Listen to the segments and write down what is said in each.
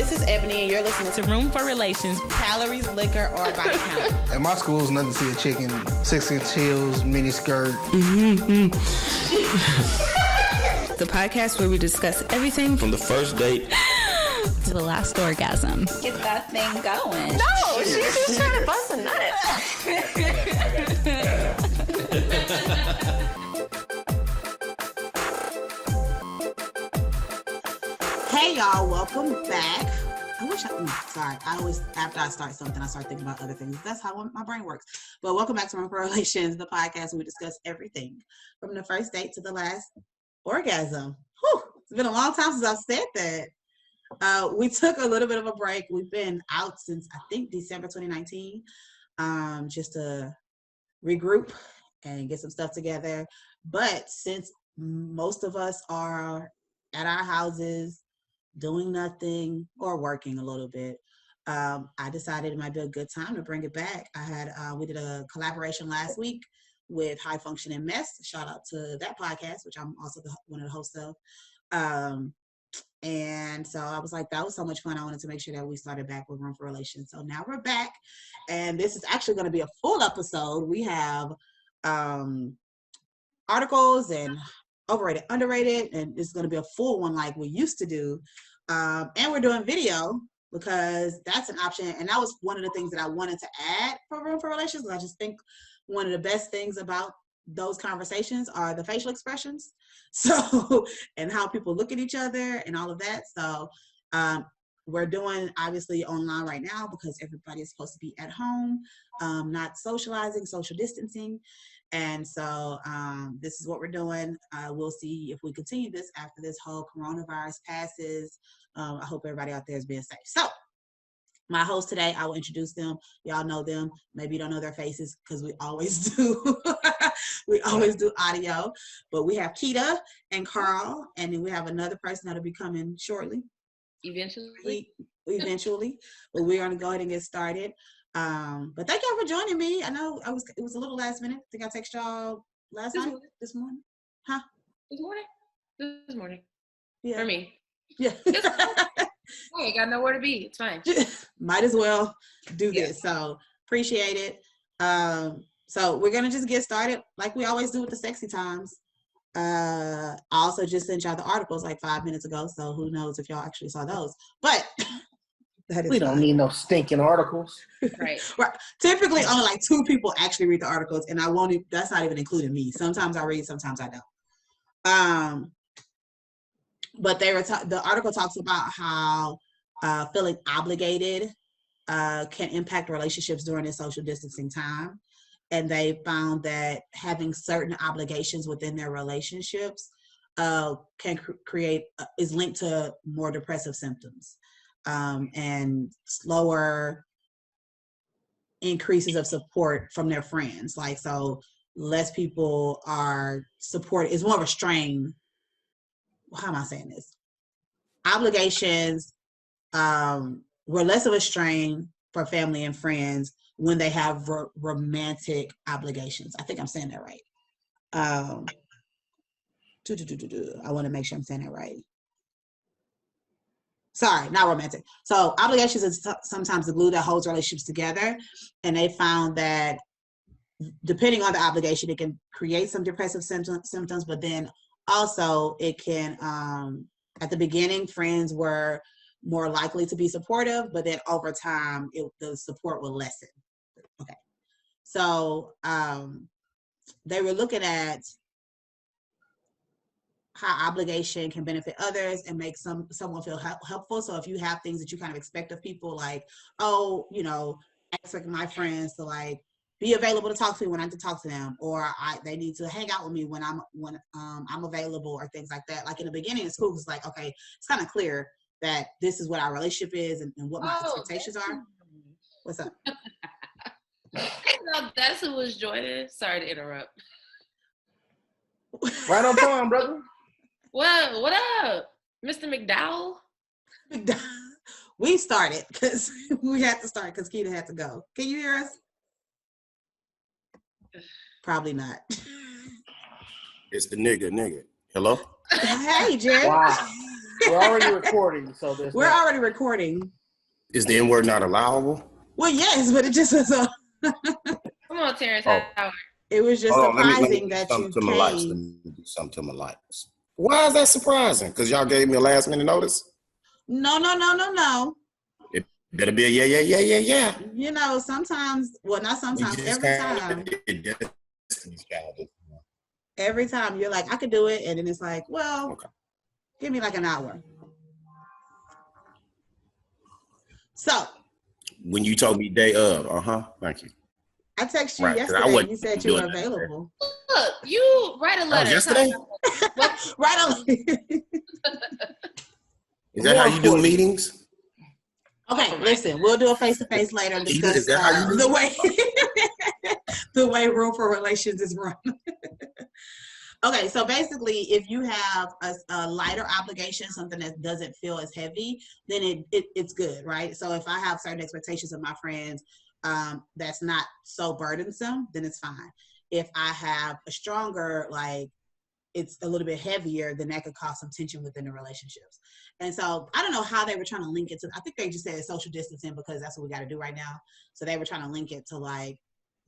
This is Ebony, and you're listening to Room for Relations, Calories, Liquor, or Body Count. At my school, it's nothing to see a chicken, 6-inch heels, mini skirt. The podcast where we discuss everything from the first date to the last orgasm. Get that thing going. No, she's just trying to bust a nut. Hey y'all, welcome back. I always, after I start something, I start thinking about other things. That's how my brain works. But welcome back to Room for Relations, the podcast where we discuss everything from the first date to the last orgasm. Whew, it's been a long time since I've said that. We took a little bit of a break. We've been out since, I think, December 2019, just to regroup and get some stuff together. But since most of us are at our houses, doing nothing or working a little bit, I decided it might be a good time to bring it back. We did a collaboration last week with High Functioning Mess. Shout out to that podcast, which I'm also one of the hosts of. And so I was like, that was so much fun. I wanted to make sure that we started back with Room for Relations. So now we're back, and this is actually going to be a full episode. We have articles and overrated, underrated, and it's going to be a full one like we used to do. And we're doing video because that's an option. And that was one of the things that I wanted to add for Room for Relations. I just think one of the best things about those conversations are the facial expressions. So, and how people look at each other and all of that. So, we're doing obviously online right now because everybody is supposed to be at home, not socializing, social distancing. And so this is what we're doing. We'll see if we continue this after this whole coronavirus passes. I hope everybody out there is being safe. So my host today, I will introduce them. Y'all know them. Maybe you don't know their faces because we always do. We always do audio. But we have Keita and Carl, and then we have another person that'll be coming shortly. Eventually. But we're going to go ahead and get started. But thank y'all for joining me. I know it was a little last minute. I think I texted y'all this morning. Huh? This morning. Yeah. For me. Yeah. I ain't got nowhere to be. It's fine. Might as well do this. So appreciate it. So we're gonna just get started like we always do with the sexy times. I also just sent y'all the articles like 5 minutes ago, so who knows if y'all actually saw those. But We don't need no stinking articles. Right. Right. Typically, only like 2 people actually read the articles, and I won't. That's not even including me. Sometimes I read, sometimes I don't. But the article talks about how feeling obligated can impact relationships during this social distancing time, and they found that having certain obligations within their relationships can is linked to more depressive symptoms. And slower increases of support from their friends. Like, so less people are supported. It's more of a strain. How am I saying this? Obligations were less of a strain for family and friends when they have romantic obligations. I think I'm saying that right. I want to make sure I'm saying that right. Sorry, not romantic. So obligations is sometimes the glue that holds relationships together. And they found that depending on the obligation, it can create some depressive symptoms, but then also it can, at the beginning, friends were more likely to be supportive, but then over time, the support will lessen. Okay. So they were looking at how obligation can benefit others and make someone feel helpful. So if you have things that you kind of expect of people, like, oh, I expect my friends to like be available to talk to me when I need to talk to them, or they need to hang out with me when I'm available, or things like that. Like in the beginning of school, it's like, okay, it's kind of clear that this is what our relationship is and what my expectations are. What's up? That's who was joining. Sorry to interrupt. Right on time, brother. Well, what up, Mr. McDowell? We started because we had to start because Keita had to go. Can you hear us? Probably not. It's the nigga. Hello? Hey, Jerry. Wow. We're already recording, so there's We're already recording. Is the N word not allowable? Well, yes, but it just was Come on, Terrence Oh. Howard. it was just Hold on, let surprising me do that something you to my likes. Let came. me do something to my likes. Why is that surprising? Because y'all gave me a last minute notice? No. It better be a yeah. You know, sometimes, well, not sometimes, every time. Every time you're like, I could do it, and then it's like, well, Okay. give me like an hour. So When you told me day of, thank you. I texted you Right, 'cause I yesterday. wasn't You said you were doing that. available. Look, you write a That letter. was yesterday? Right on. Is that how you do meetings? Okay, listen, we'll do a face-to-face later and discuss Is that how you do the way the way Room for Relations is run. Okay, so basically, if you have a lighter obligation, something that doesn't feel as heavy, then it's good, right? So if I have certain expectations of my friends that's not so burdensome, then it's fine. If I have a stronger, like, it's a little bit heavier, then that could cause some tension within the relationships. And so I don't know how they were trying to link it to, I think they just said social distancing because that's what we got to do right now. So they were trying to link it to like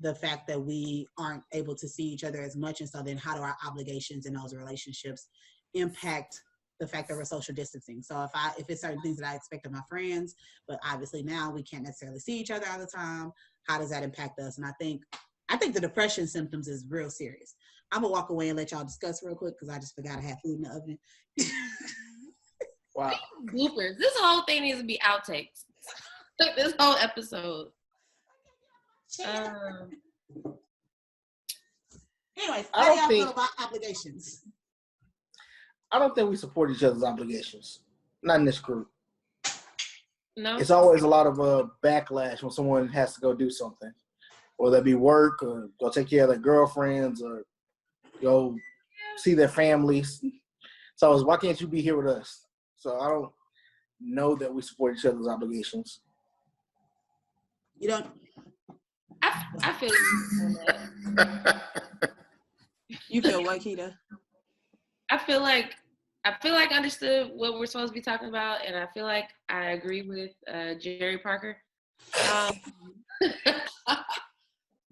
the fact that we aren't able to see each other as much. And so then how do our obligations in those relationships impact the fact that we're social distancing? So if it's certain things that I expect of my friends, but obviously now we can't necessarily see each other all the time, how does that impact us? And I think the depression symptoms is real serious. I'm gonna walk away and let y'all discuss real quick because I just forgot I had food in the oven. wow. Bloopers. This whole thing needs to be outtakes. This whole episode. Anyways, how do y'all feel about obligations? I don't think we support each other's obligations. Not in this group. No. It's always a lot of backlash when someone has to go do something, whether that be work or go take care of their girlfriends or go see their families. So it's, why can't you be here with us? So I don't know that we support each other's obligations. You don't. I feel you on that. You feel what, Keita? I feel like I understood what we're supposed to be talking about, and I feel like I agree with Jerry Parker.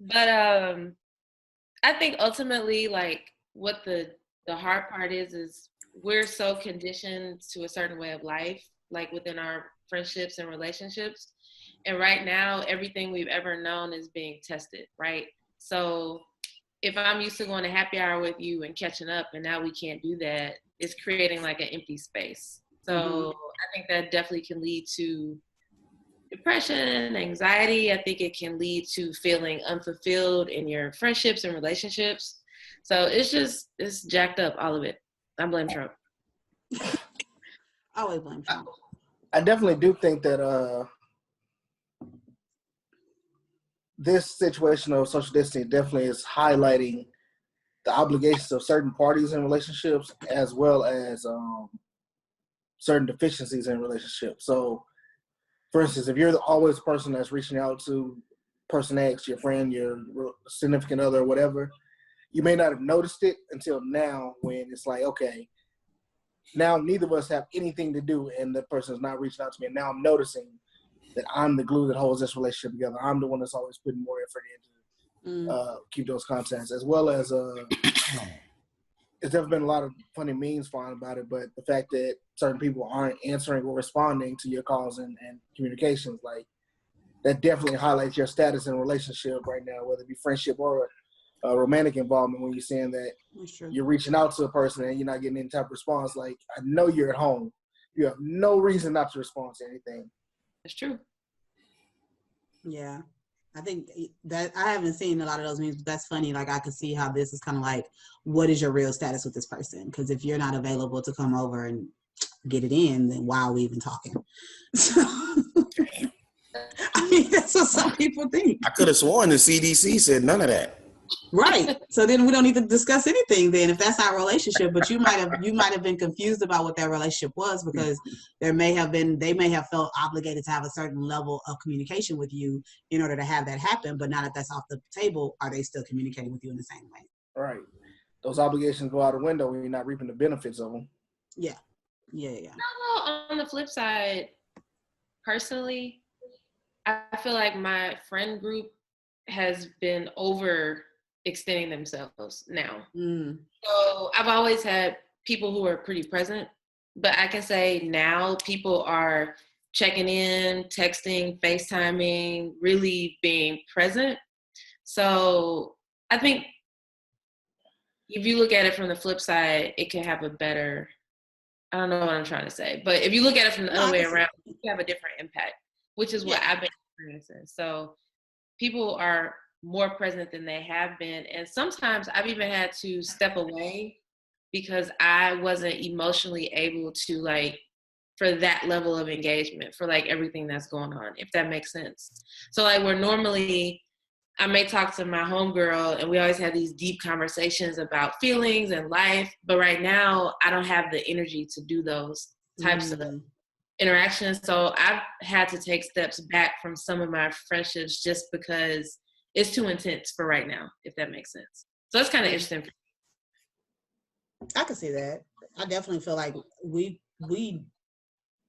But I think ultimately, like, what the hard part is we're so conditioned to a certain way of life, like within our friendships and relationships. And right now, everything we've ever known is being tested, right? So if I'm used to going to happy hour with you and catching up, and now we can't do that, it's creating like an empty space. So I think that definitely can lead to depression, anxiety. I think it can lead to feeling unfulfilled in your friendships and relationships. So it's jacked up, all of it. I blame Trump. I always blame Trump. I definitely do think that this situation of social distancing definitely is highlighting the obligations of certain parties in relationships as well as certain deficiencies in relationships. So, for instance, if you're always the person that's reaching out to person X, your friend, your significant other, or whatever, you may not have noticed it until now when it's like, okay, now neither of us have anything to do and the person's not reaching out to me. And now I'm noticing that I'm the glue that holds this relationship together. I'm the one that's always putting more effort into keep those contacts, as well as there's definitely been a lot of funny memes flying about it, but the fact that certain people aren't answering or responding to your calls and communications, like, that definitely highlights your status in a relationship right now, whether it be friendship or romantic involvement, when you're saying that you're reaching out to a person and you're not getting any type of response. Like, I know you're at home. You have no reason not to respond to anything. That's true. Yeah. I think that I haven't seen a lot of those memes, but that's funny. Like, I could see how this is kind of like, what is your real status with this person? Because if you're not available to come over and get it in, then why are we even talking? So, I mean, that's what some people think. I could have sworn the CDC said none of that. Right. So then we don't need to discuss anything then if that's our relationship. But you might have been confused about what that relationship was, because they may have felt obligated to have a certain level of communication with you in order to have that happen. But now that that's off the table, are they still communicating with you in the same way? Right. Those obligations go out the window when you're not reaping the benefits of them. Yeah. Yeah. No, on the flip side, personally, I feel like my friend group has been overextending themselves now. So I've always had people who are pretty present, but I can say now people are checking in, texting, FaceTiming, really being present. So I think if you look at it from the flip side, it can have a better, I don't know what I'm trying to say, but if you look at it from the other way around, you can have a different impact, which is what I've been experiencing. So people are more present than they have been. And sometimes I've even had to step away because I wasn't emotionally able to, like, for that level of engagement, for like everything that's going on, if that makes sense. So like where normally I may talk to my homegirl and we always have these deep conversations about feelings and life, but right now I don't have the energy to do those types of interactions. So I've had to take steps back from some of my friendships just because it's too intense for right now, if that makes sense. So it's kind of interesting. I can see that. I definitely feel like we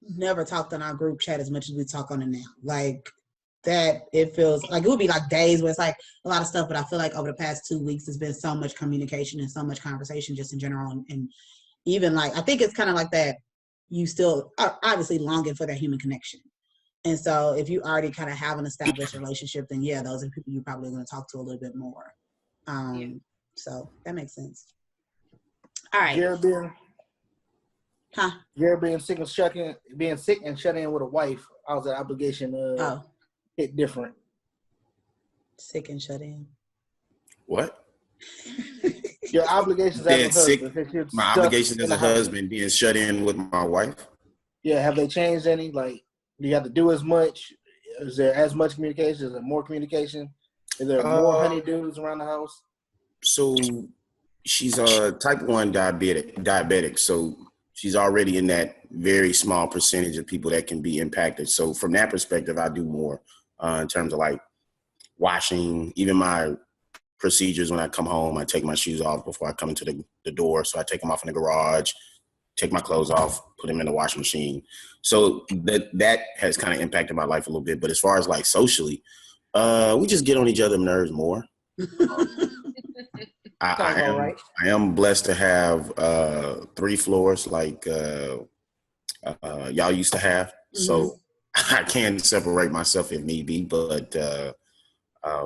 never talked on our group chat as much as we talk on it now. Like that, it feels like it would be like days where it's like a lot of stuff, but I feel like over the past 2 weeks, there's been so much communication and so much conversation just in general. And even like, I think it's kind of like that you still are obviously longing for that human connection. And so if you already kind of have an established relationship, then yeah, those are people you're probably going to talk to a little bit more. So that makes sense. All right. You're being sick and shut in with a wife. How's that obligation hit different? Sick and shut in. What? Your obligations as a husband. My obligations as a husband being shut in with my wife. Yeah, have they changed any? Like, do you have to do as much? Is there as much communication? Is there more communication? Is there more honeydews around the house? So she's a type 1 diabetic. So she's already in that very small percentage of people that can be impacted. So from that perspective, I do more in terms of like washing, even my procedures when I come home. I take my shoes off before I come into the door. So I take them off in the garage, take my clothes off, put them in the washing machine. So that has kind of impacted my life a little bit. But as far as like socially, we just get on each other's nerves more. I am blessed to have 3 floors like y'all used to have. So I can separate myself if need be, but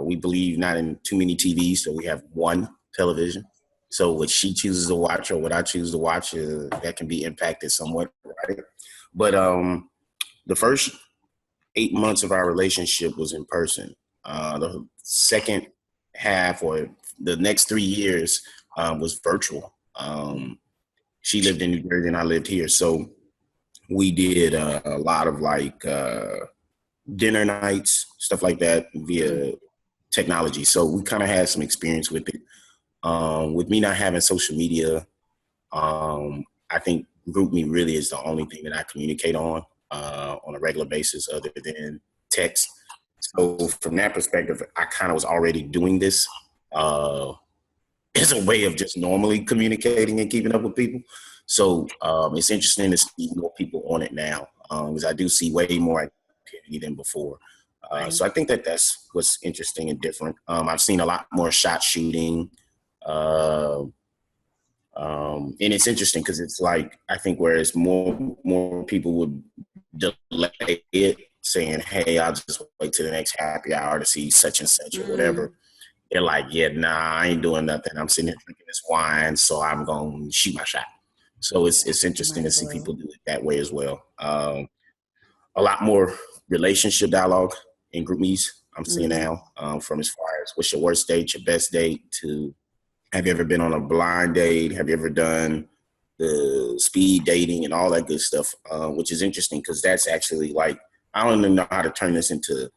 we believe not in too many TVs, so we have one television. So what she chooses to watch or what I choose to watch, that can be impacted somewhat, right? But the first 8 months of our relationship was in person. The second half or the next 3 years was virtual. She lived in New Jersey and I lived here. So we did a lot of like dinner nights, stuff like that via technology. So we kind of had some experience with it. With me not having social media, I think GroupMe really is the only thing that I communicate on a regular basis other than text. So from that perspective, I kind of was already doing this as a way of just normally communicating and keeping up with people. So it's interesting to see more people on it now because I do see way more activity than before. So I think that's what's interesting and different. I've seen a lot more shot shooting. And it's interesting because it's like, I think whereas more people would delay it, saying, hey, I'll just wait till the next happy hour to see such and such or whatever. They're like, yeah, nah, I ain't doing nothing. I'm sitting here drinking this wine, so I'm going to shoot my shot. So it's interesting to see people do it that way as well. A lot more relationship dialogue in GroupMes I'm seeing now, from as far as what's your worst date, your best date, to have you ever been on a blind date? Have you ever done the speed dating and all that good stuff, which is interesting because that's actually like, I don't even know how to turn this into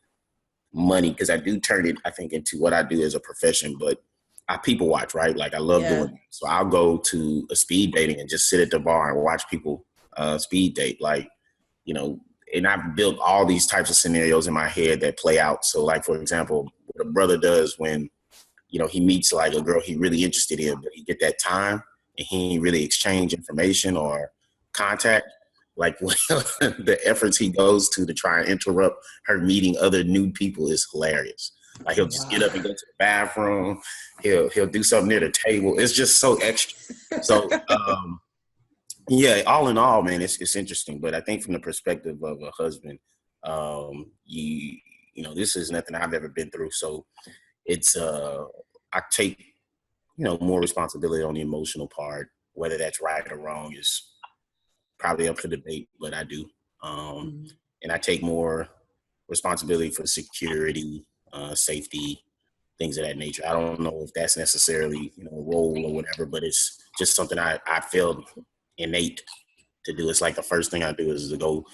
money because I do turn it, I think, into what I do as a profession, but I people watch, right? Like I love doing it. So I'll go to a speed dating and just sit at the bar and watch people speed date. Like, you know, and I've built all these types of scenarios in my head that play out. So like, for example, what a brother does when, you know, he meets like a girl he really interested in, but he get that time and he ain't really exchange information or contact, like the efforts he goes to try and interrupt her meeting other new people is hilarious. Like he'll just get up and go to the bathroom. He'll do something near the table. It's just so extra. So yeah, all in all, man, it's interesting. But I think from the perspective of a husband, you know, this is nothing I've ever been through. So it's I take, you know, more responsibility on the emotional part. Whether that's right or wrong is probably up for debate, but I do. And I take more responsibility for security, safety, things of that nature. I don't know if that's necessarily, you know, a role or whatever, but it's just something I feel innate to do. It's like the first thing I do is to go,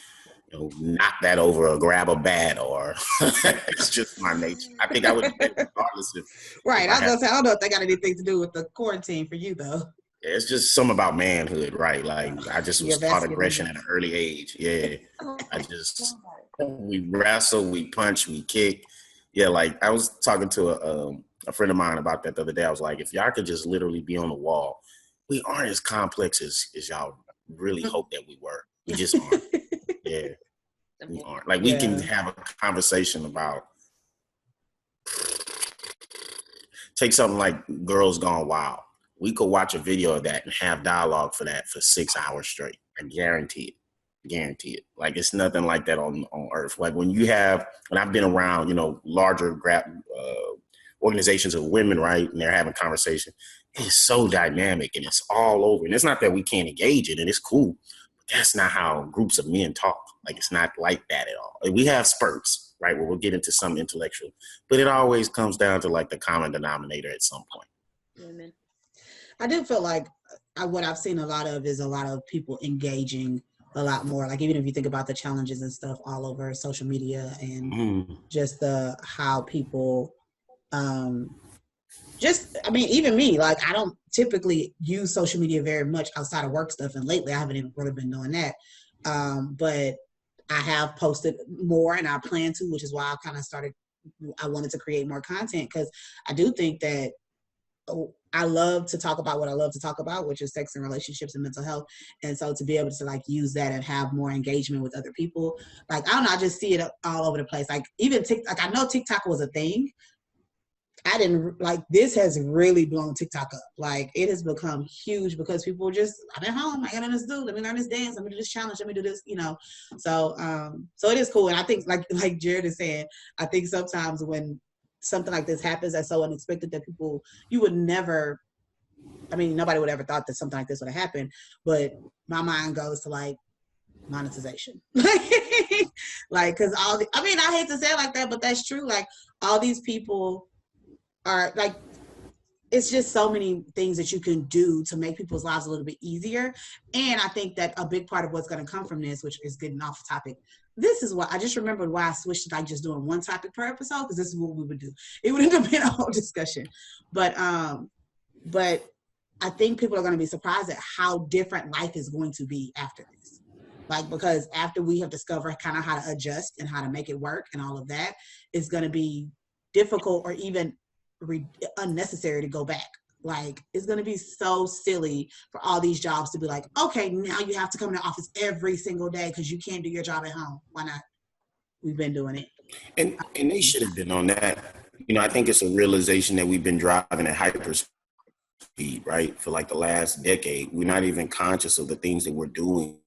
you know, knock that over or grab a bat, or it's just my nature. I think I would do it regardless if. Right. I was going to say, I don't know if that got anything to do with the quarantine for you, though. It's just something about manhood, right? Like I just was taught aggression at an early age. Yeah. We wrestle, we punch, we kick. Yeah, like I was talking to a friend of mine about that the other day. I was like, if y'all could just literally be on the wall, we aren't as complex as y'all really hope that we were. We just aren't. Yeah. We aren't. Like we can have a conversation about, take something like Girls Gone Wild. We could watch a video of that and have dialogue for that for 6 hours straight. I guarantee it. Like it's nothing like that on earth. Like when I've been around, you know, larger organizations of women, right? And they're having conversation. It's so dynamic and it's all over. And it's not that we can't engage it and it's cool. But that's not how groups of men talk. Like it's not like that at all. Like, we have spurts, right? Where we'll get into some intellectual, but it always comes down to like the common denominator at some point. Amen. I do feel like what I've seen a lot of is a lot of people engaging a lot more. Like even if you think about the challenges and stuff all over social media and just how people, even me, like I don't typically use social media very much outside of work stuff. And lately I haven't even really been doing that. But I have posted more and I plan to, which is why I wanted to create more content because I do think that I love to talk about what I love to talk about, which is sex and relationships and mental health. And so to be able to like use that and have more engagement with other people, like, I don't know, I just see it all over the place. Like even TikTok, I know TikTok was a thing. I didn't like, this has really blown TikTok up. Like it has become huge because people just, I'm at home, I got nothing to do. Let me learn this dance. Let me do this challenge. Let me do this, you know? So it is cool. And I think like Jared is saying, I think sometimes when something like this happens that's so unexpected that you would never, I mean, nobody would ever thought that something like this would have happened, but my mind goes to like monetization. Like, cause I hate to say it like that, but that's true. Like all these people are like, it's just so many things that you can do to make people's lives a little bit easier. And I think that a big part of what's going to come from this, which is getting off topic, this is what I just remembered why I switched to like just doing one topic per episode, because this is what we would do. It would end up being a whole discussion. But I think people are going to be surprised at how different life is going to be after this. Like, because after we have discovered kind of how to adjust and how to make it work and all of that, it's going to be difficult or even unnecessary to go back. Like it's going to be so silly for all these jobs to be like, okay, now you have to come to the office every single day because you can't do your job at home. Why not? We've been doing it. And they should have been on that. You know, I think it's a realization that we've been driving at hyper speed, right? For like the last decade. We're not even conscious of the things that we're doing.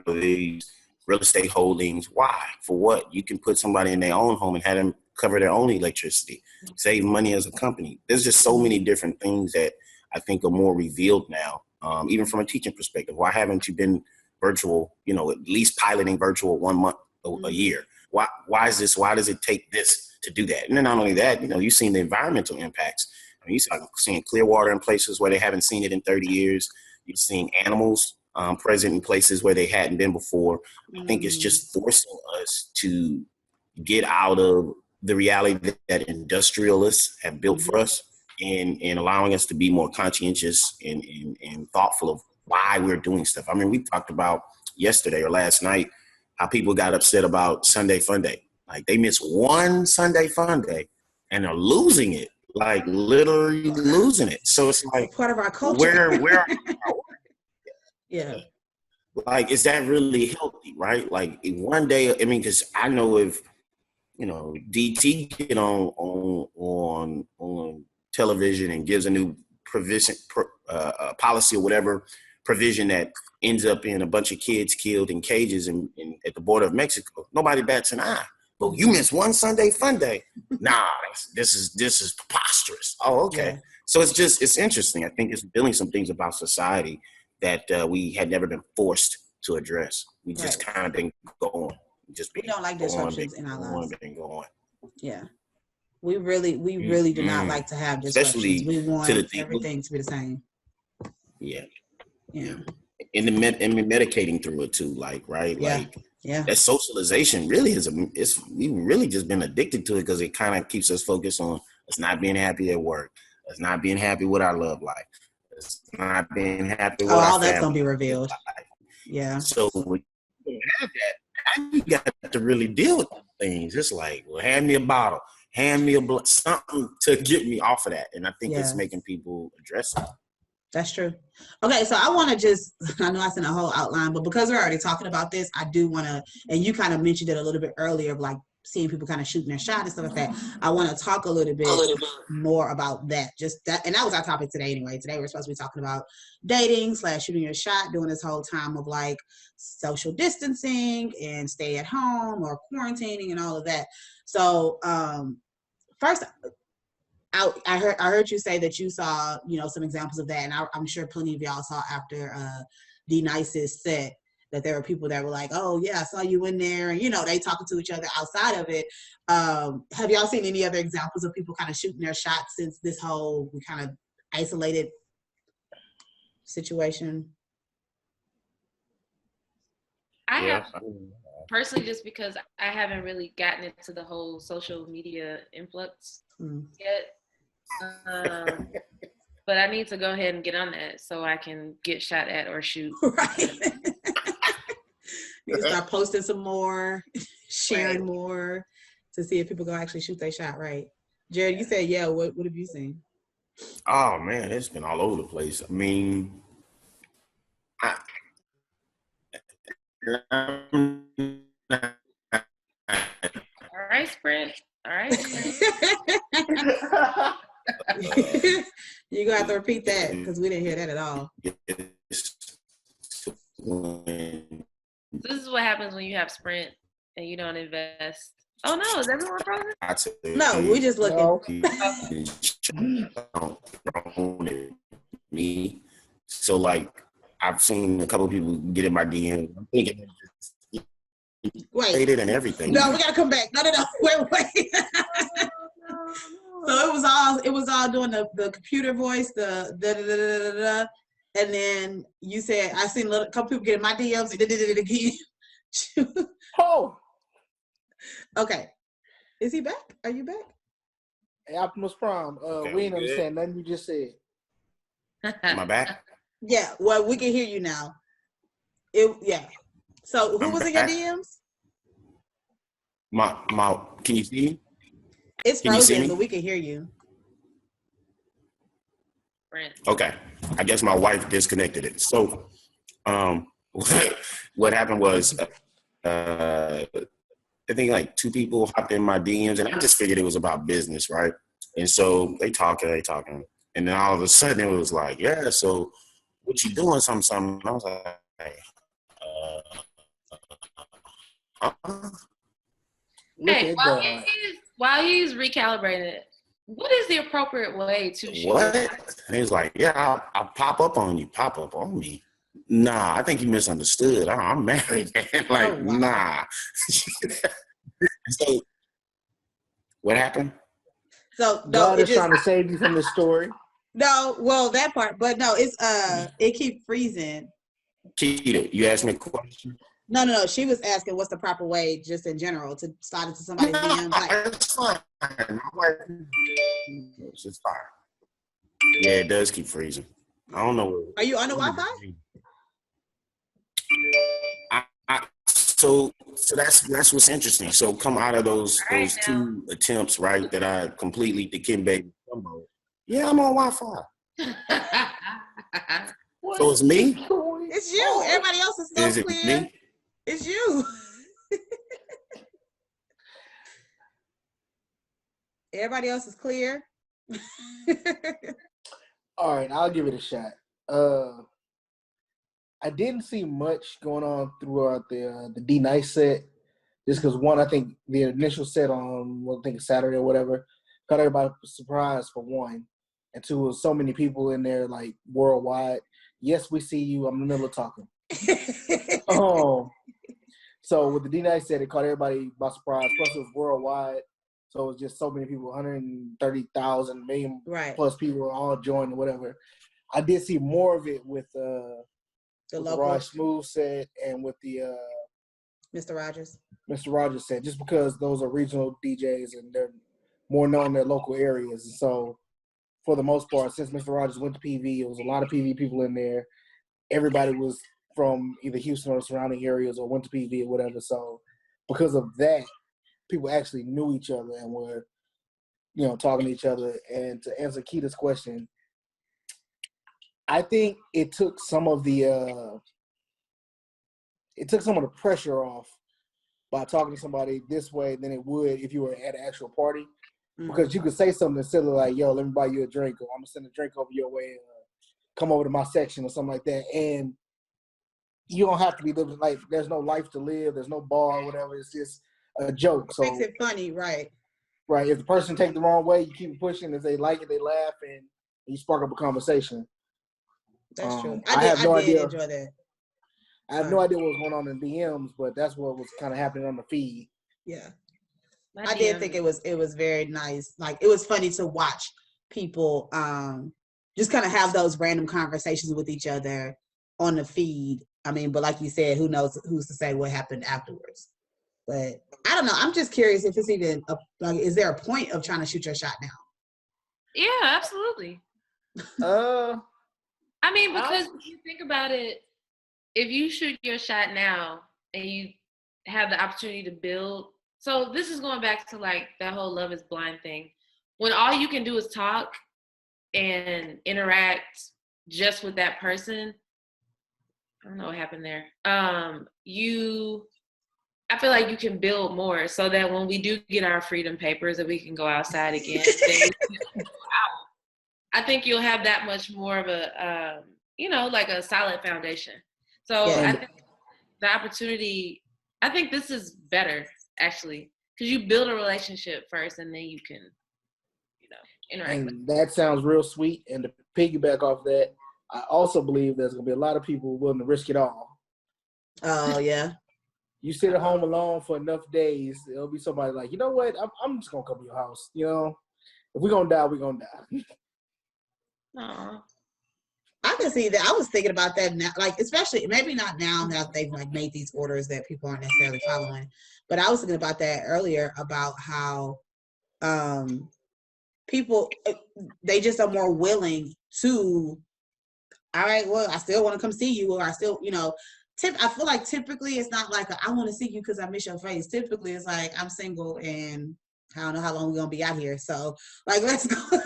These real estate holdings. Why? For what? You can put somebody in their own home and have them cover their own electricity, save money as a company. There's just so many different things that I think are more revealed now, even from a teaching perspective. Why haven't you been virtual, you know, at least piloting virtual 1 month a year? Why is this? Why does it take this to do that? And then not only that, you know, you've seen the environmental impacts. I mean, you're seeing clear water in places where they haven't seen it in 30 years. You're seeing animals present in places where they hadn't been before. I think it's just forcing us to get out of the reality that industrialists have built for us and allowing us to be more conscientious and thoughtful of why we're doing stuff. I mean, we talked about yesterday or last night how people got upset about Sunday Fun Day. Like they miss one Sunday Fun Day and they're losing it, like literally losing it. So it's like part of our culture. Where yeah. like, is that really healthy, right? Like, one day, I mean, because I know if, you know, DT get on television and gives a new policy or whatever provision that ends up in a bunch of kids killed in cages at the border of Mexico, nobody bats an eye. Oh, you missed one Sunday fun day. Nah, this is preposterous. Oh, okay. Yeah. So it's interesting. I think it's revealing some things about society that we had never been forced to address. We just kind of been going. We don't like disruptions in our lives. Going. Yeah. We really do not like to have disruptions. Especially we want everything to be the same. Yeah. Yeah. And medicating through it too, like, right? Yeah. Like, yeah. That socialization really we've really just been addicted to it because it kind of keeps us focused on us not being happy at work, us not being happy with our love life, us not being happy with our all that's gonna be revealed. Life. Yeah. So when you have that, now you got to really deal with things. It's like, well, hand me a bottle, hand me something to get me off of that, and I think it's making people address it. That's true. Okay, so I want to I know I sent a whole outline, but because we're already talking about this, I do want to, and you kind of mentioned it a little bit earlier, of like seeing people kind of shooting their shot and stuff like that. I want to talk a little bit more about that. Just that, and that was our topic today anyway. Today we're supposed to be talking about dating / shooting your shot during this whole time of like social distancing and stay at home or quarantining and all of that. So first, I heard you say that you saw, some examples of that, and I'm sure plenty of y'all saw after D Nice's set that there were people that were like, "Oh yeah, I saw you in there," and they talking to each other outside of it. Have y'all seen any other examples of people kind of shooting their shots since this whole kind of isolated situation? I have personally, just because I haven't really gotten into the whole social media influx yet. But I need to go ahead and get on that so I can get shot at or shoot. Right. You start posting some more, sharing more to see if people go actually shoot their shot, right? Jared, you said, yeah, what have you seen? Oh man, it's been all over the place. I mean, all right, Sprint. All right. You're gonna have to repeat that because we didn't hear that at all. This is what happens when you have Sprint and you don't invest. Oh no, is everyone frozen? No, we just looking. Me. So like I've seen a couple of people get in my DM. I'm thinking wait and everything. No, we gotta come back. No, wait. So it was all doing the computer voice, the da da da da da da, and then you said I seen a couple people get in my DMs and did it again. Oh, okay. Is he back? Are you back? Hey, Optimus Prime. We ain't understand nothing you just said. Am I back? Yeah. Well, we can hear you now. So who was in your DMs? My. Can you see me? It's frozen, but we can hear you. Okay. I guess my wife disconnected it. So, what happened was, I think like 2 people hopped in my DMs, and I just figured it was about business, right? And so they talking, and then all of a sudden it was like, yeah. So, what you doing? Something. And I was like, Hey, while he's recalibrating it, what is the appropriate way to shoot? What? And he's like, yeah, I'll pop up on you. Pop up on me. Nah, I think you misunderstood. I'm married. Like, oh, wow. Nah. So, what happened? So God is trying to save you from the story. No, well, that part, but no, it's it keep freezing. Keita, you asked me a question. No. She was asking what's the proper way, just in general, to slide into somebody's DM. Like, it's fine. It's fine. Yeah, it does keep freezing. I don't know. Are you on the Wi-Fi? So that's what's interesting. So come out of those 2 attempts, right? That I completely dikembe. Yeah, I'm on Wi-Fi. So it's me. It's you. Everybody else is so Is it clear. me? It's you. Everybody else is clear. All right, I'll give it a shot. I didn't see much going on throughout the D Nice set, just because one, I think the initial set on I think Saturday or whatever caught everybody surprised for one, and two, was so many people in there like worldwide. Yes, we see you. I'm in the middle of talking. So with the D Nice set, it caught everybody by surprise. Plus, it was worldwide, so it was just so many people, 130,000 million plus people were all joined or whatever. I did see more of it with the Raj Smooth set and with the Mr. Rogers set, just because those are regional DJs and they're more known in their local areas. And so, for the most part, since Mr. Rogers went to PV, it was a lot of PV people in there. Everybody was from either Houston or surrounding areas or went to PV or whatever. So, because of that, people actually knew each other and were, talking to each other. And to answer Keita's question, I think it took some of the pressure off by talking to somebody this way than it would if you were at an actual party, because you could say something silly like, "Yo, let me buy you a drink," or "I'm gonna send a drink over your way," or "Come over to my section," or something like that. And you don't have to be living like there's no life to live, there's no bar or whatever. It's just a joke. So makes it funny, right? Right. If the person take the wrong way, you keep pushing. If they like it, they laugh, and you spark up a conversation. That's true. I have no idea. Enjoy that. I have no idea what was going on in DMs, but that's what was kind of happening on the feed. Yeah, I did think it was very nice. Like, it was funny to watch people just kind of have those random conversations with each other on the feed. I mean, but like you said, who knows? Who's to say what happened afterwards? But I don't know. I'm just curious if it's even is there a point of trying to shoot your shot now? Yeah, absolutely. I mean, because if you think about it, if you shoot your shot now and you have the opportunity to build, so this is going back to like that whole Love is Blind thing. When all you can do is talk and interact just with that person, I don't know what happened there. I feel like you can build more so that when we do get our freedom papers and we can go outside again, then we can go out. I think you'll have that much more of a, like a solid foundation. So I think the opportunity, I think this is better actually, because you build a relationship first and then you can, interact. And that sounds real sweet. And to piggyback off that, I also believe there's going to be a lot of people willing to risk it all. Oh, yeah. You sit at home alone for enough days, there'll be somebody like, you know what, I'm just going to come to your house. If we're going to die, we're going to die. Aww. I can see that. I was thinking about that now, like, especially maybe not now that they've like made these orders that people aren't necessarily following, but I was thinking about that earlier about how people, they just are more willing to, all right, well, I still want to come see you, or I still, I feel like typically it's not like I want to see you because I miss your face. Typically it's like I'm single and I don't know how long we're gonna be out here. So like, let's go.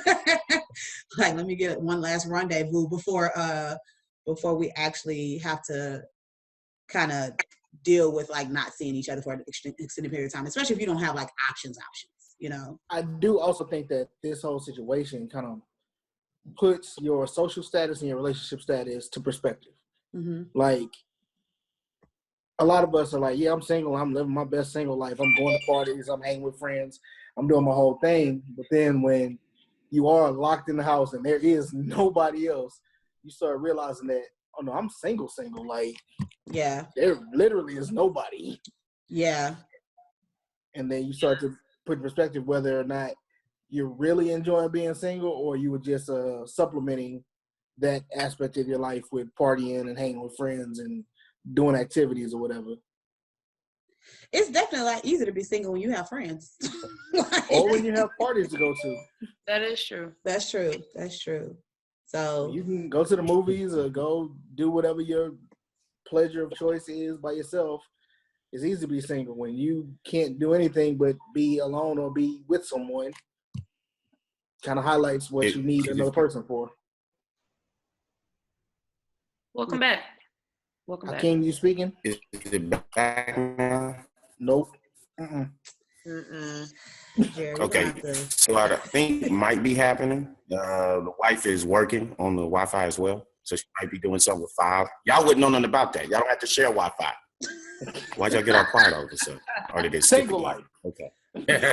Like, let me get one last rendezvous before we actually have to kind of deal with like not seeing each other for an extended period of time, especially if you don't have like options. I do also think that this whole situation kind of puts your social status and your relationship status to perspective. Mm-hmm. Like, a lot of us are like, yeah, I'm single. I'm living my best single life. I'm going to parties. I'm hanging with friends. I'm doing my whole thing. But then when you are locked in the house and there is nobody else, you start realizing that, oh, no, I'm single. Like, yeah, there literally is nobody. Yeah. And then you start to put in perspective whether or not you're really enjoying being single or you were just supplementing that aspect of your life with partying and hanging with friends and doing activities or whatever. It's definitely like easier to be single when you have friends. Or when you have parties to go to. That is true. That's true. So you can go to the movies or go do whatever your pleasure of choice is by yourself. It's easy to be single when you can't do anything but be alone or be with someone. Kind of highlights what you need another person for. Welcome back. Welcome back. Hakeem, you speaking? Is it back now? Nope. Jerry, Okay, so I think it might be happening. The wife is working on the Wi-Fi as well, so she might be doing something with files. Y'all wouldn't know nothing about that. Y'all don't have to share Wi-Fi. Why'd y'all get all quiet all of a sudden? Or did they skip Single again? life. Okay.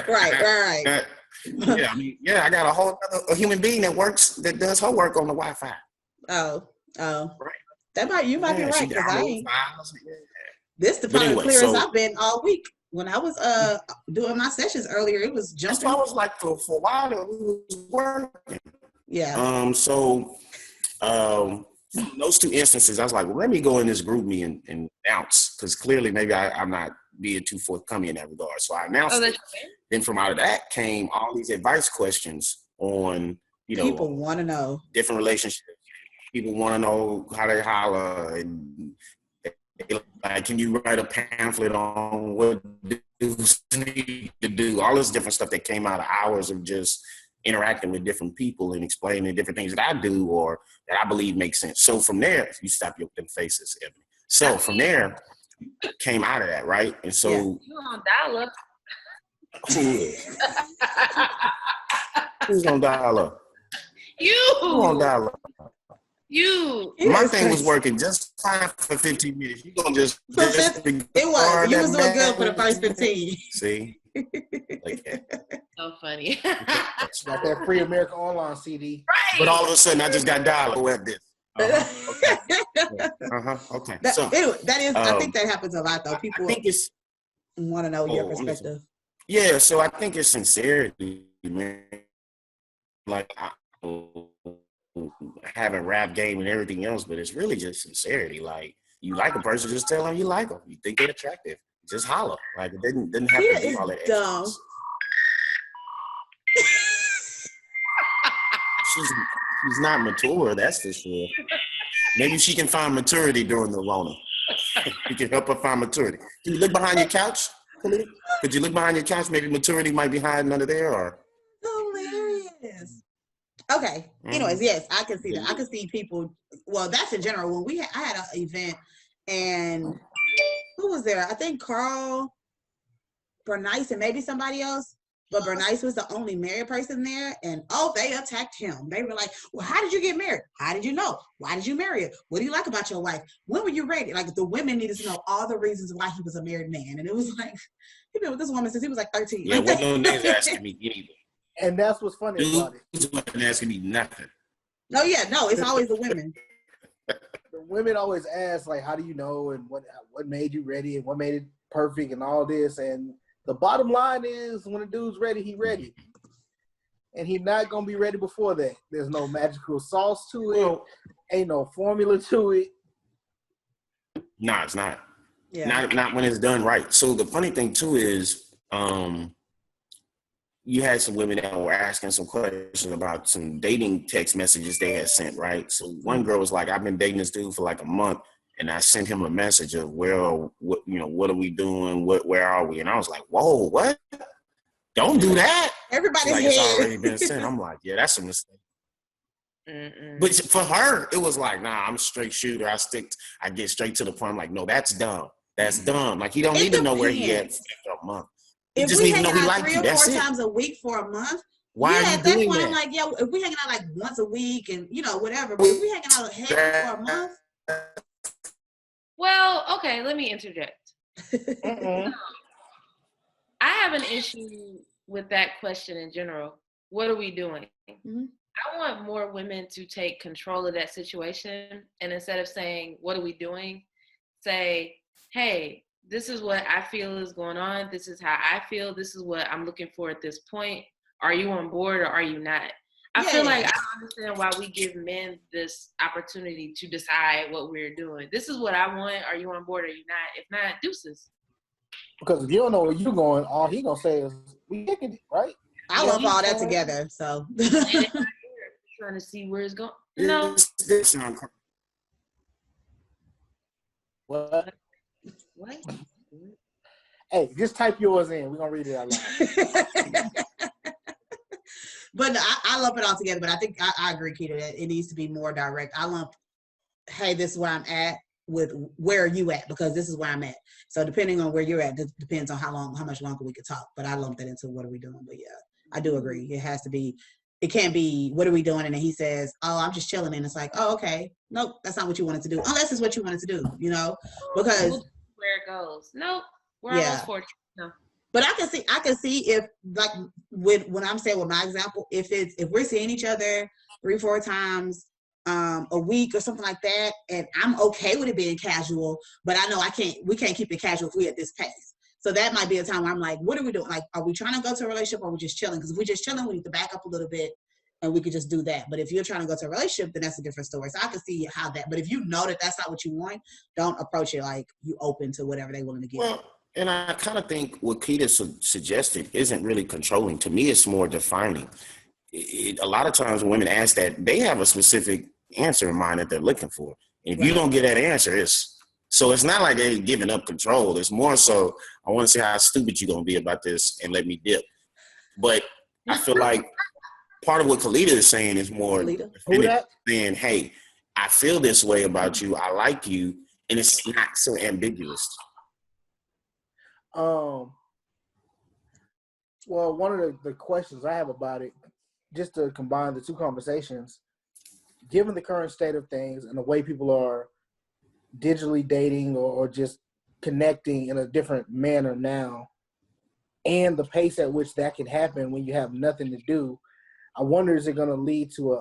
right. Yeah, I mean, I got a whole other human being that does her work on the Wi-Fi. Oh, Right. You might be right, She because I downloads ain't. files. This the But probably anyway, the clearest so I've been all week. When I was doing my sessions earlier, it was that's jumping. why I was like, for a while it was working. Yeah. From those two instances, I was like, well, let me go in this group me and announce, because clearly maybe I'm not being too forthcoming in that regard. So I announced it. Then from out of that came all these advice questions on, People want to know different relationships. People want to know how they holler, and like, can you write a pamphlet on what dudes need to do? All this different stuff that came out of hours of just interacting with different people and explaining different things that I do or that I believe make sense. So from there, you stop your them faces, Ebony. So from there, came out of that, right? And so you on dial-up. who is? Who's on dial-up? You. Who on dial-up? You. My thing was working just fine for 15 minutes. You gonna just it was. You was doing good for the first 15. See? Like that. So funny. Got that Free America Online CD. Right. But all of a sudden, I just got dial-up at this. Okay. Anyway, that is. I think that happens a lot, though. People want to know your perspective. Yeah, so I think it's sincerity, man. Like, having rap game and everything else, but it's really just sincerity. Like, you like a person, just tell them you like them. You think they're attractive, just holler. Like, it didn't have to be all that dumb. She's not mature, that's for sure. Maybe she can find maturity during the Rona. You can help her find maturity. Can you look behind your couch? Could you look behind your couch? Maybe maturity might be hiding under there, or hilarious. Okay. Anyways, yes, I can see that. I can see people. Well, that's in general. When I had an event, and who was there? I think Carl, Bernice, and maybe somebody else. But Bernice was the only married person there, and they attacked him. They were like, "Well, how did you get married? How did you know? Why did you marry her? What do you like about your wife? When were you ready?" Like, the women needed to know all the reasons why he was a married man, and it was like, he's been with this woman since he was like 13. Yeah, what no niggas asking me anything. And that's what's funny about it. Dudes wasn't asking me nothing. No, it's always the women. The women always ask, like, how do you know, and what made you ready, and what made it perfect, and all this. And the bottom line is, when a dude's ready, he ready. And he's not going to be ready before that. There's no magical sauce to it. Ain't no formula to it. Nah, it's not. Yeah. Not when it's done right. So the funny thing, too, is you had some women that were asking some questions about some dating text messages they had sent, right? So one girl was like, I've been dating this dude for like a month, and I sent him a message of, what are we doing? Where are we? And I was like, whoa, what? Don't do that. Everybody's like, it's already been sent. I'm like, yeah, that's a mistake. But for her, it was like, nah, I'm a straight shooter. I get straight to the point. I'm like, no, that's dumb. That's dumb. Like, he don't need to know where he at for a month. He just need to know he like you. That's it. 3 or 4 times a week for a month. Why are you at that doing point, that? I'm like, if we hanging out like once a week and whatever, but if we hanging out for a month. Well, okay, let me interject. I have an issue with that question in general. What are we doing? Mm-hmm. I want more women to take control of that situation, and instead of saying, what are we doing? Say, hey, this is what I feel is going on. This is how I feel. This is what I'm looking for at this point. Are you on board or are you not? I feel like I don't understand why we give men this opportunity to decide what we're doing. This is what I want. Are you on board or are you not? If not, deuces. Because if you don't know where you're going, all he going to say is, we kicking it, right? I lump all that together, so. Trying to see where it's going. No. What? Hey, just type yours in. We're going to read it out loud. But I lump it all together. But I think I agree, Keita, that it needs to be more direct. I lump, hey, this is where I'm at. with where you at, because this is where I'm at. So depending on where you're at, depends on how much longer we could talk. But I lump that into what are we doing. But yeah, I do agree. It has to be. It can't be what are we doing, and then he says, "Oh, I'm just chilling," and it's like, "Oh, okay, nope, that's not what you wanted to do, unless it's what you wanted to do," you know, because where it goes. Nope, we're yeah. almost 40. No. But I can see if, like, when I'm saying with my example, if we're seeing each other 3-4 times a week or something like that, and I'm okay with it being casual, but I know we can't keep it casual if we at this pace. So that might be a time where I'm like, what are we doing? Like, are we trying to go to a relationship, or are we just chilling? Because if we're just chilling, we need to back up a little bit and we could just do that. But if you're trying to go to a relationship, then that's a different story. So I can see how that, but if you know that that's not what you want, don't approach it like you open to whatever they're willing to give. Well, and I kind of think what Keita suggested isn't really controlling. To me, it's more defining. A lot of times when women ask that, they have a specific answer in mind that they're looking for. And if you don't get that answer, it's not like they're giving up control. It's more so, I want to see how stupid you're going to be about this and let me dip. But I feel like part of what Kalita is saying is more saying, hey, I feel this way about you. I like you. And it's not so ambiguous. Well, one of the questions I have about it, just to combine the two conversations, given the current state of things and the way people are digitally dating or just connecting in a different manner now, and the pace at which that can happen when you have nothing to do, I wonder, is it going to lead to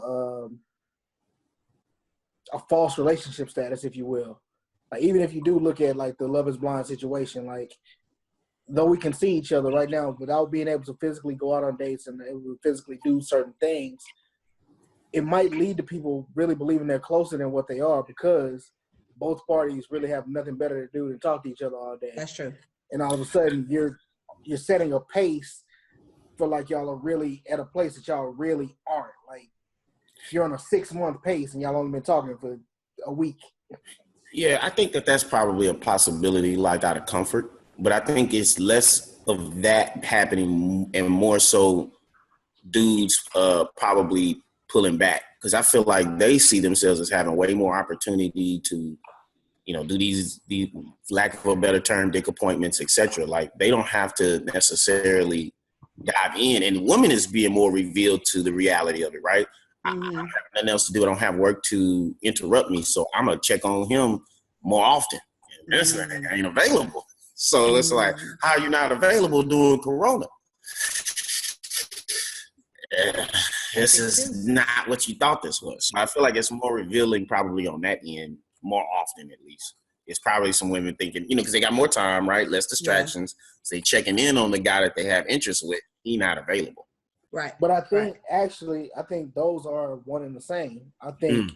a false relationship status, if you will? Like, even if you do look at like the Love is Blind situation, like, though we can see each other right now without being able to physically go out on dates and physically do certain things, it might lead to people really believing they're closer than what they are, because both parties really have nothing better to do than talk to each other all day. That's true. And all of a sudden you're setting a pace for like y'all are really at a place that y'all really aren't. Like, you're on a 6-month pace and y'all only been talking for a week. Yeah, I think that's probably a possibility, like out of comfort. But I think it's less of that happening and more so dudes probably pulling back, because I feel like they see themselves as having way more opportunity to, do these lack of a better term, dick appointments, etc. Like, they don't have to necessarily dive in, and the woman is being more revealed to the reality of it, right? Mm-hmm. I have nothing else to do. I don't have work to interrupt me, so I'm gonna check on him more often. And this ain't available. So it's like, how are you not available during Corona? This is not what you thought this was. So I feel like it's more revealing probably on that end, more often at least. It's probably some women thinking, because they got more time, right? Less distractions. Yeah. So they checking in on the guy that they have interest with. He not available. Right. But I think I think those are one and the same. I think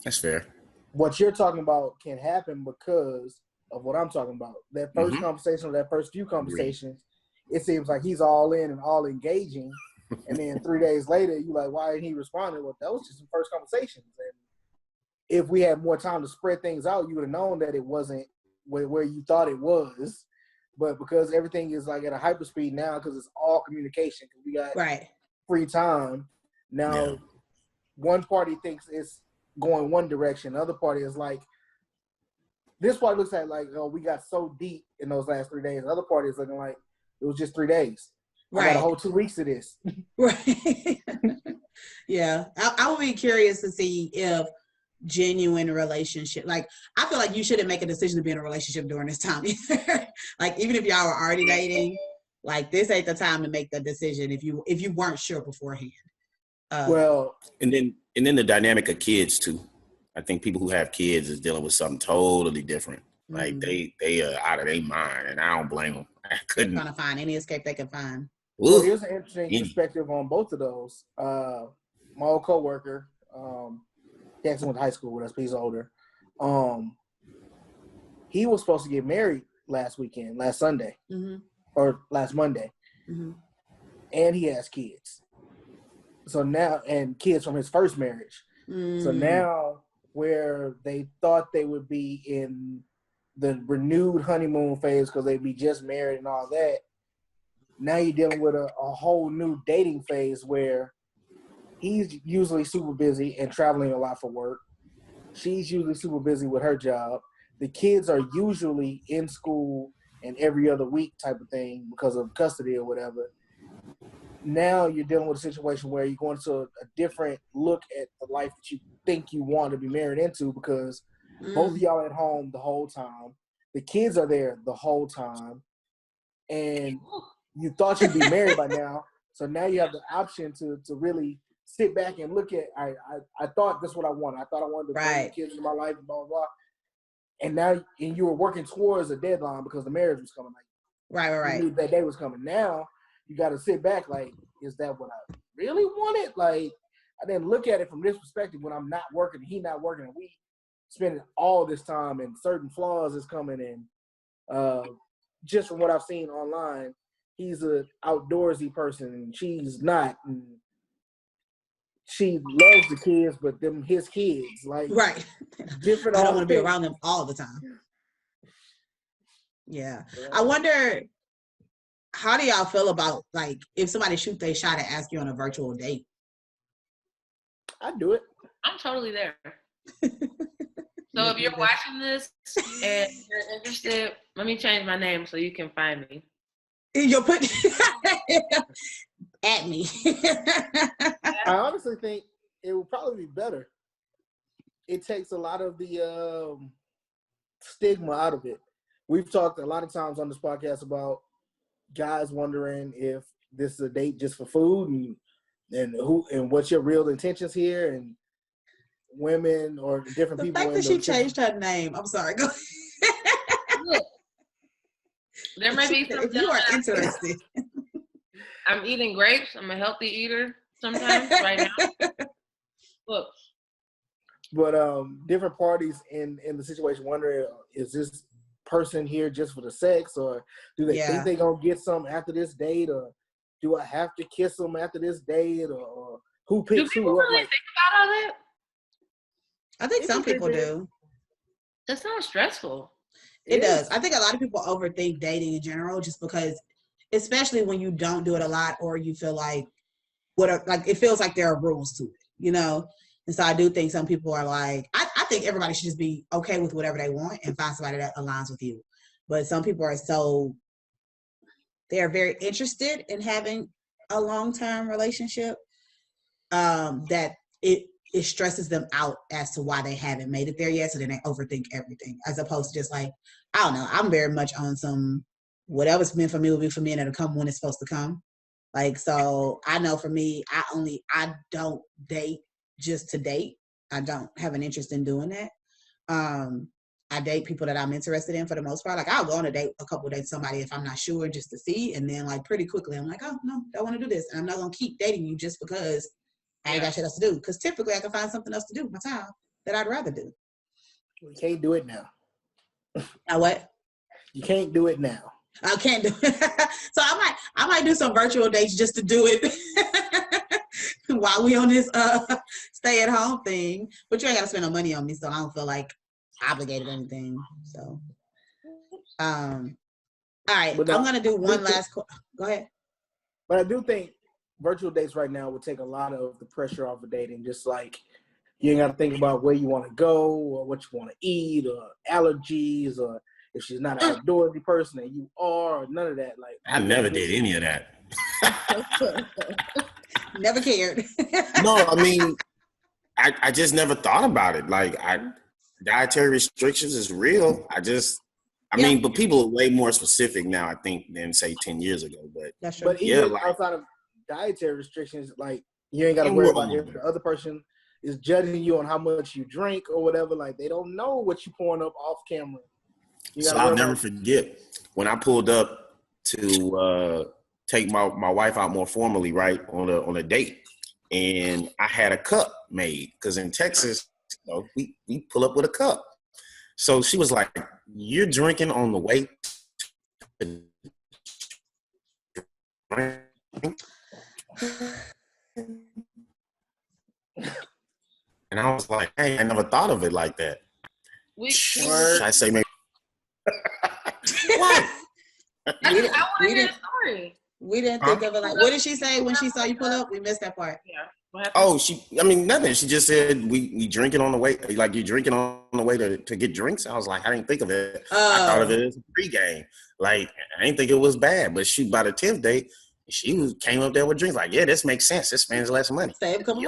that's fair. What you're talking about can happen because of what I'm talking about. That first conversation, or that first few conversations, it seems like he's all in and all engaging. And then 3 days later, you're like, why didn't he respond? Well, that was just the first conversations. And if we had more time to spread things out, you would have known that it wasn't where you thought it was. But because everything is like at a hyperspeed now, because it's all communication, because we got free time. Now, one party thinks it's going one direction. The other party is like, this party looks at like, oh, we got so deep in those last 3 days. The other party is looking like it was just 3 days. I got a whole 2 weeks of this. Right. Yeah. I would be curious to see if genuine relationship, like, I feel like you shouldn't make a decision to be in a relationship during this time either. Like, even if y'all are already dating, like, this ain't the time to make the decision if you weren't sure beforehand. And then the dynamic of kids too. I think people who have kids is dealing with something totally different. Like, they are out of their mind, and I don't blame them. I couldn't. Trying to find any escape they can find. Well, here's an interesting perspective on both of those. My old coworker, he actually went to high school with us, but he's older. He was supposed to get married last Sunday, or last Monday, and he has kids. So now, and kids from his first marriage. So now, where they thought they would be in the renewed honeymoon phase because they'd be just married and all that, now you're dealing with a whole new dating phase where he's usually super busy and traveling a lot for work. She's usually super busy with her job. The kids are usually in school and every other week type of thing because of custody or whatever. Now you're dealing with a situation where you're going to a different look at the life that you think you want to be married into because both of y'all at home the whole time. The kids are there the whole time. And you thought you'd be married by now. So now you have the option to really sit back and look at, I thought this is what I wanted. I thought I wanted to bring kids into my life, blah, blah, blah. And now you were working towards a deadline because the marriage was coming. Like, right. You knew that day was coming. Now you got to sit back like, is that what I really wanted? Like, I didn't look at it from this perspective when I'm not working, he not working, and we spending all this time and certain flaws is coming in. Just from what I've seen online, he's an outdoorsy person and she's not. And she loves the kids, but them his kids, like different. I don't want to be around them all the time. Yeah. I wonder, how do y'all feel about like if somebody shoot their shot and ask you on a virtual date? I'd do it. I'm totally there. So if you're watching this and you're interested, let me change my name so you can find me. You'll put at me. I honestly think it will probably be better. It takes a lot of the stigma out of it. We've talked a lot of times on this podcast about guys wondering if this is a date just for food and who and what's your real intentions here, and women or different people. The fact that she changed her name. I'm sorry. Go ahead. There might be some. If you are interested. I'm eating grapes. I'm a healthy eater sometimes right now. Look. But different parties in the situation wondering, is this person here just for the sex, or do they think they're going to get some after this date, or do I have to kiss them after this date, or who picks who? Do people really think about all that? I think some people do. That sounds stressful. It does. I think a lot of people overthink dating in general just because, especially when you don't do it a lot or you feel like it feels like there are rules to it, you know? And so I do think some people are like, I think everybody should just be okay with whatever they want and find somebody that aligns with you. But some people are they're very interested in having a long-term relationship that it stresses them out as to why they haven't made it there yet. So then they overthink everything as opposed to just like, I don't know, I'm very much on some whatever's meant for me will be for me and it'll come when it's supposed to come. Like, so I know for me, I don't date just to date. I don't have an interest in doing that. I date people that I'm interested in for the most part. Like I'll go on a couple of dates with somebody if I'm not sure just to see. And then like pretty quickly, I'm like, oh no, don't want to do this. And I'm not going to keep dating you just because I ain't got shit else to do. Because typically I can find something else to do with my time that I'd rather do. You can't do it now. Now what? You can't do it now. I can't do it. So I might do some virtual dates just to do it while we on this stay at home thing. But you ain't gotta spend no money on me, so I don't feel like obligated or anything. So all right, I'm gonna do one last go ahead. But I do think virtual dates right now would take a lot of the pressure off of dating. Just like you ain't got to think about where you want to go or what you want to eat or allergies or if she's not an outdoorsy person and you are, or none of that. Like I never did any of that. Never cared. No, I mean, I just never thought about it. Like dietary restrictions is real. I mean, but people are way more specific now, I think, than say 10 years ago. But that's true. But even outside of dietary restrictions, like you ain't got to worry about if the other person is judging you on how much you drink or whatever. Like they don't know what you pouring up off camera. So I'll never forget when I pulled up to take my wife out more formally, right, on a date, and I had a cup made because in Texas, you know, we pull up with a cup. So she was like, "You're drinking on the way." And I was like, "Hey, I never thought of it like that." I say maybe. What? I want to hear the story. We didn't think of it like. What did she say when she saw you pull up? We missed that part. Yeah. Oh, nothing. She just said we drinking on the way. Like, you drinking on the way to get drinks. I was like, I didn't think of it. I thought of it as a pregame. Like, I didn't think it was bad. But by the 10th date, came up there with drinks. Like, yeah, this makes sense. This spends less money. Save a couple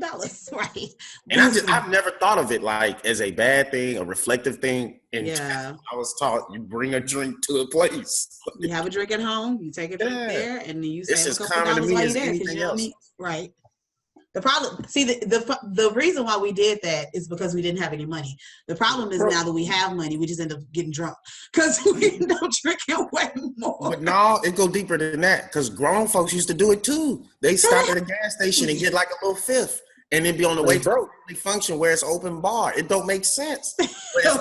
dollars, right? And I've never thought of it like as a bad thing, a reflective thing. And I was taught you bring a drink to a place. You have a drink at home, you take a drink there, and then you save a couple common dollars to me while as you're there. anything else. Right. The problem, see, the reason why we did that is because we didn't have any money. The problem is now that we have money, we just end up getting drunk because we end up drinking way more. But no, it go deeper than that because grown folks used to do it too. They stop at a gas station and get like a little fifth and then be on the way to a family function where it's open bar. It don't make sense.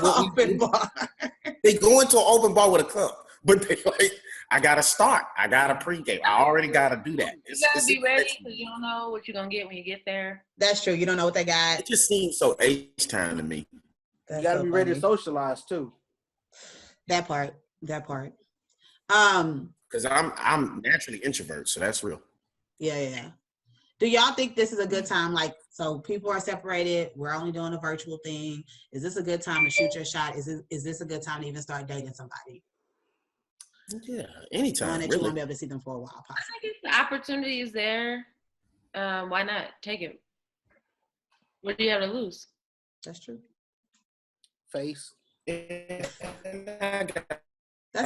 Open bar. They go into an open bar with a cup, but they like, I gotta start. I gotta pregame. I already gotta do that. You gotta be ready because you don't know what you're gonna get when you get there. That's true. You don't know what they got. It just seems so age time to me. You gotta be ready to socialize too. That part. Because I'm naturally introvert, so that's real. Yeah. Do y'all think this is a good time? Like, so people are separated. We're only doing a virtual thing. Is this a good time to shoot your shot? Is this a good time to even start dating somebody? Yeah, anytime. One that you won't be able to see them for a while. Possibly. I think if the opportunity is there, why not take it? What do you have to lose? That's true. Face. That's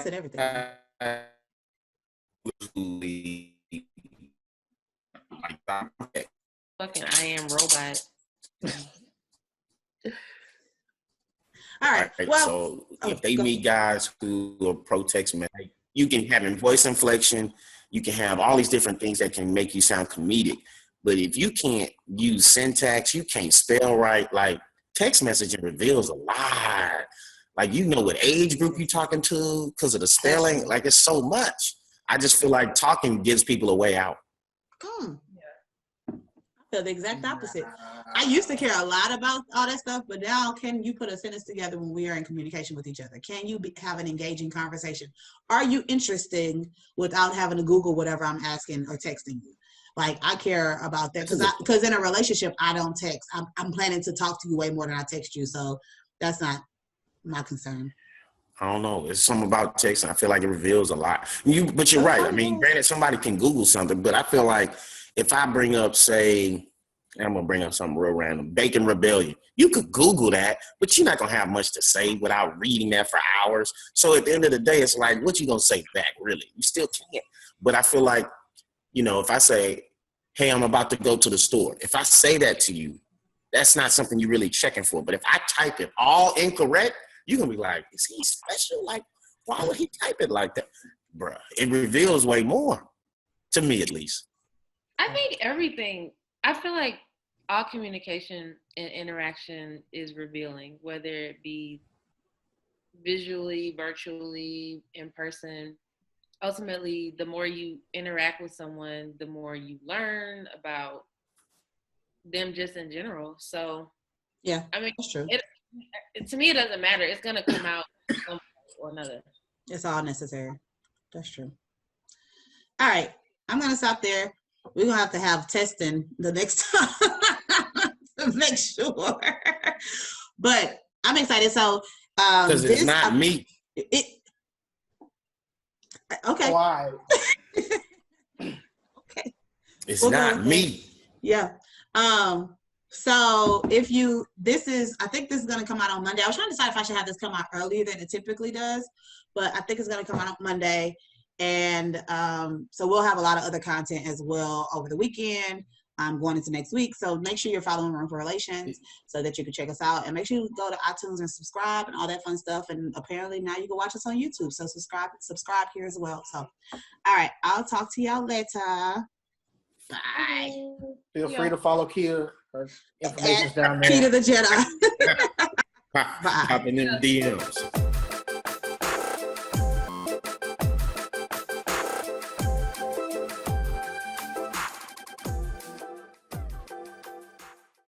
in everything. Fucking I am robot. All right. Well, so if they meet guys who are pro-text message, you can have voice inflection. You can have all these different things that can make you sound comedic. But if you can't use syntax, you can't spell right. Like, text messaging reveals a lot. Like, you know what age group you're talking to because of the spelling. Like, it's so much. I just feel like talking gives people a way out. I feel the exact opposite. I used to care a lot about all that stuff, but now can you put a sentence together when we are in communication with each other? Can you have an engaging conversation? Are you interesting without having to Google whatever I'm asking or texting you? Like, I care about that because in a relationship, I don't text. I'm planning to talk to you way more than I text you, so that's not my concern. I don't know. It's something about text. I feel like it reveals a lot. But you're right. I mean, granted, somebody can Google something, but I feel like if I bring up, say, I'm going to bring up something real random, Bacon Rebellion. You could Google that, but you're not going to have much to say without reading that for hours. So at the end of the day, it's like, what you going to say back, really? You still can't. But I feel like, if I say, hey, I'm about to go to the store. If I say that to you, that's not something you're really checking for. But if I type it all incorrect, you're going to be like, is he special? Like, why would he type it like that? Bruh, it reveals way more, to me at least. I think everything, I feel like all communication and interaction is revealing, whether it be visually, virtually, in person. Ultimately, the more you interact with someone, the more you learn about them just in general. So, yeah, I mean, that's true. To me, it doesn't matter. It's going to come out some way or another. It's all necessary. That's true. All right. I'm going to stop there. We're going to have testing the next time to make sure. But I'm excited. So, because it's not me. Okay. Why? Okay. It's not me. Yeah. So if I think this is going to come out on Monday. I was trying to decide if I should have this come out earlier than it typically does, but I think it's going to come out on Monday. And so we'll have a lot of other content as well over the weekend. Going into next week. So make sure you're following Room for Relations so that you can check us out. And make sure you go to iTunes and subscribe and all that fun stuff. And apparently now you can watch us on YouTube. So subscribe here as well. So, all right. I'll talk to y'all later. Bye. Feel free to follow Kia. Her information's down there. Keita the Jedi. Popping in DMs.